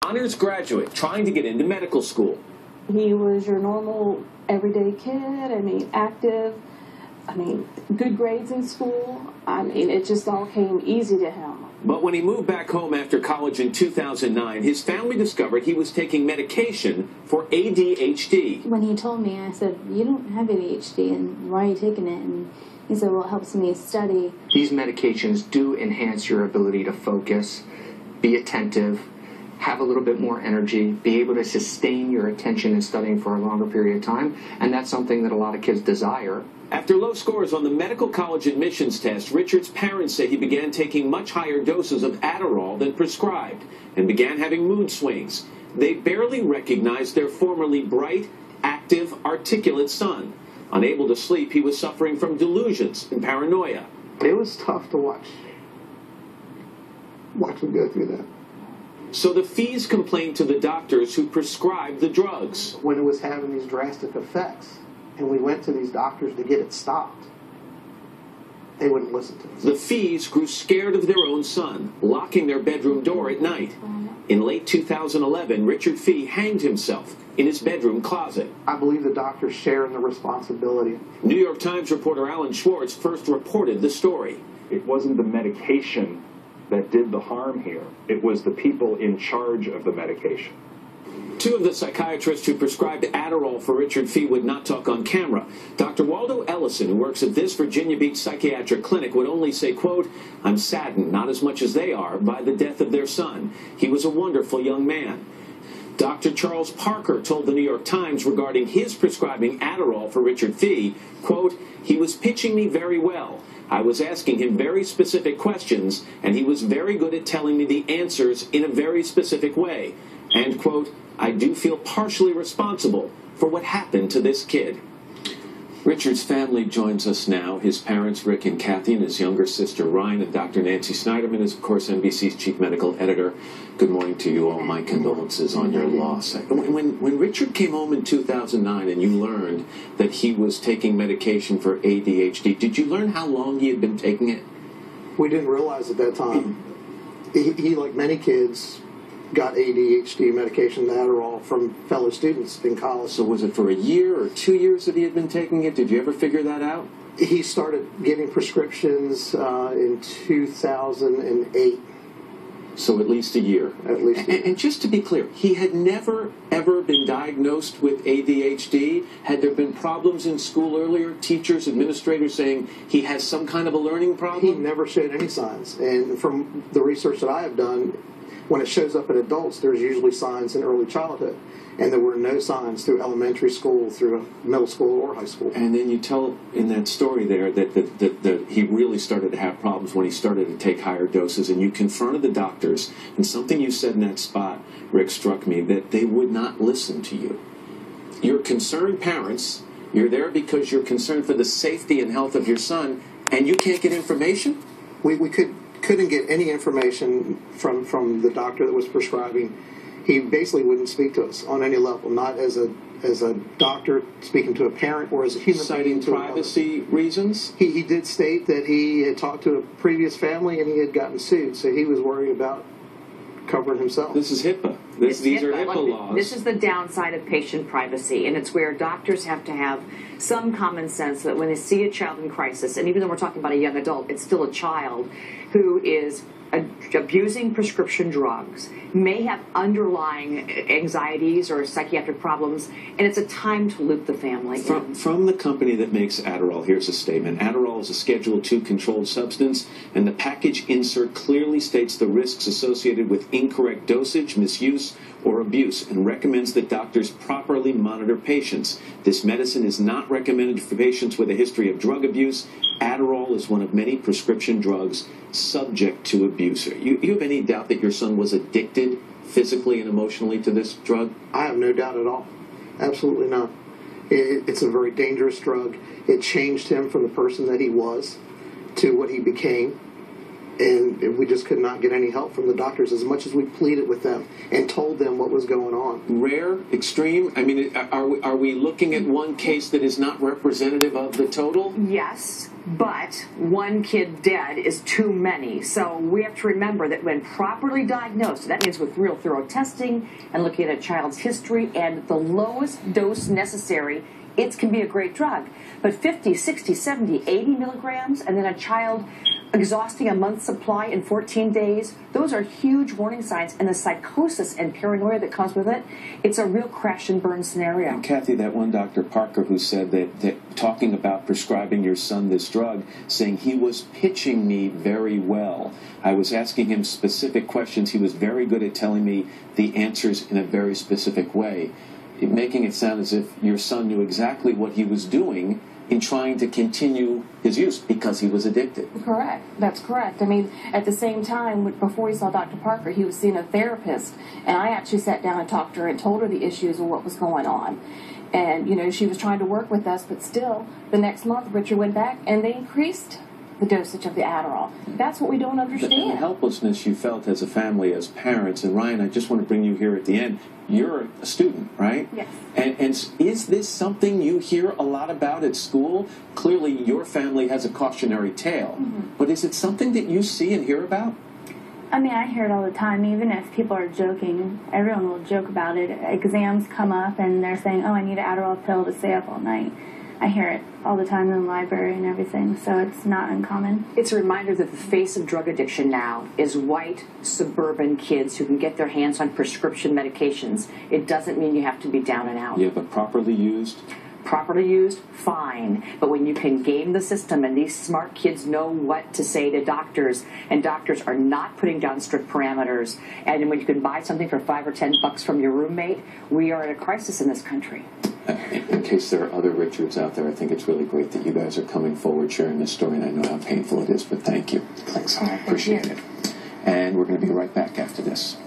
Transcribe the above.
Honors graduate trying to get into medical school. He was your normal, everyday kid. I mean, active. I mean, good grades in school. I mean, it just all came easy to him. But when he moved back home after college in 2009, his family discovered he was taking medication for ADHD. When he told me, I said, "You don't have ADHD, and why are you taking it?" And he said, "Well, it helps me study." These medications do enhance your ability to focus, be attentive, have a little bit more energy, be able to sustain your attention in studying for a longer period of time, and that's something that a lot of kids desire. After low scores on the medical college admissions test, Richard's parents say he began taking much higher doses of Adderall than prescribed and began having mood swings. They barely recognized their formerly bright, active, articulate son. Unable to sleep, he was suffering from delusions and paranoia. It was tough to watch him go through that. So the fees complained to the doctors who prescribed the drugs. When it was having these drastic effects, and we went to these doctors to get it stopped, they wouldn't listen to us. The fees grew scared of their own son, locking their bedroom door at night. In late 2011, Richard Fee hanged himself in his bedroom closet. I believe the doctors share in the responsibility. New York Times reporter Alan Schwartz first reported the story. It wasn't the medication that did the harm here. It was the people in charge of the medication. Two of the psychiatrists who prescribed Adderall for Richard Fee would not talk on camera. Dr. Waldo Ellison, who works at this Virginia Beach psychiatric clinic, would only say, quote, "I'm saddened, not as much as they are, by the death of their son. He was a wonderful young man." Dr. Charles Parker told the New York Times regarding his prescribing Adderall for Richard Fee, quote, "He was pitching me very well. I was asking him very specific questions, and he was very good at telling me the answers in a very specific way. And, quote, I do feel partially responsible for what happened to this kid." Richard's family joins us now. His parents, Rick and Kathy, and his younger sister, Ryan, and Dr. Nancy Snyderman is, of course, NBC's chief medical editor. Good morning to you all. My condolences on your loss. When Richard came home in 2009 and you learned that he was taking medication for ADHD, did you learn how long he had been taking it? We didn't realize at that time. He like many kids, got ADHD medication, Adderall, from fellow students in college. So was it for a year or 2 years that he had been taking it? Did you ever figure that out? He started getting prescriptions in 2008. So at least a year. At least a year. And just to be clear, he had never, ever been diagnosed with ADHD? Had there been problems in school earlier? Teachers, administrators saying he has some kind of a learning problem? He never showed any signs. And from the research that I have done, when it shows up in adults, there's usually signs in early childhood. And there were no signs through elementary school, through middle school, or high school. And then you tell in that story there that he really started to have problems when he started to take higher doses, and you confronted the doctors, and something you said in that spot, Rick, struck me, that they would not listen to you. You're concerned parents, you're there because you're concerned for the safety and health of your son, and you can't get information? We couldn't get any information from the doctor that was prescribing. He basically wouldn't speak to us on any level, not as a doctor speaking to a parent or as a human. Citing privacy reasons? He did state that he had talked to a previous family and he had gotten sued, so he was worried about covering himself. This is HIPAA. These are HIPAA laws. This is the downside of patient privacy, and it's where doctors have to have some common sense that when they see a child in crisis, and even though we're talking about a young adult, it's still a child who is abusing prescription drugs, may have underlying anxieties or psychiatric problems, and it's a time to loop the family in. From the company that makes Adderall, here's a statement. Adderall is a Schedule II controlled substance, and the package insert clearly states the risks associated with incorrect dosage, misuse, or abuse, and recommends that doctors properly monitor patients. This medicine is not recommended for patients with a history of drug abuse. Adderall is one of many prescription drugs subject to abuse. You have any doubt that your son was addicted physically and emotionally to this drug? I have no doubt at all. Absolutely not. It's a very dangerous drug. It changed him from the person that he was to what he became. And we just could not get any help from the doctors as much as we pleaded with them and told them what was was going on. Rare, extreme? I mean, are we looking at one case that is not representative of the total? Yes, but one kid dead is too many. So we have to remember that when properly diagnosed, that means with real thorough testing and looking at a child's history and the lowest dose necessary, it can be a great drug. But 50, 60, 70, 80 milligrams, and then a child exhausting a month's supply in 14 days, those are huge warning signs. And the psychosis and paranoia that comes with it, it's a real crash and burn scenario. And Kathy, that one Dr. Parker who said that talking about prescribing your son this drug, saying he was pitching me very well. I was asking him specific questions. He was very good at telling me the answers in a very specific way, making it sound as if your son knew exactly what he was doing in trying to continue his use because he was addicted. Correct. That's correct. I mean, at the same time, before he saw Dr. Parker, he was seeing a therapist, and I actually sat down and talked to her and told her the issues of what was going on. And, you know, she was trying to work with us, but still, the next month, Richard went back, and they increased the dosage of the Adderall. That's what we don't understand. The helplessness you felt as a family, as parents. And Ryan, I just want to bring you here at the end. You're a student, right? Yes. And is this something you hear a lot about at school? Clearly, your family has a cautionary tale. Mm-hmm. But is it something that you see and hear about? I mean, I hear it all the time. Even if people are joking, everyone will joke about it. Exams come up and they're saying, oh, I need an Adderall pill to stay up all night. I hear it all the time in the library and everything, so it's not uncommon. It's a reminder that the face of drug addiction now is white, suburban kids who can get their hands on prescription medications. It doesn't mean you have to be down and out. Yeah, but properly used? Properly used, fine. But when you can game the system and these smart kids know what to say to doctors, and doctors are not putting down strict parameters, and when you can buy something for $5 or $10 from your roommate, we are at a crisis in this country. In case there are other Richards out there, I think it's really great that you guys are coming forward, sharing this story, and I know how painful it is, but thank you. Thanks. I appreciate it. And we're going to be right back after this.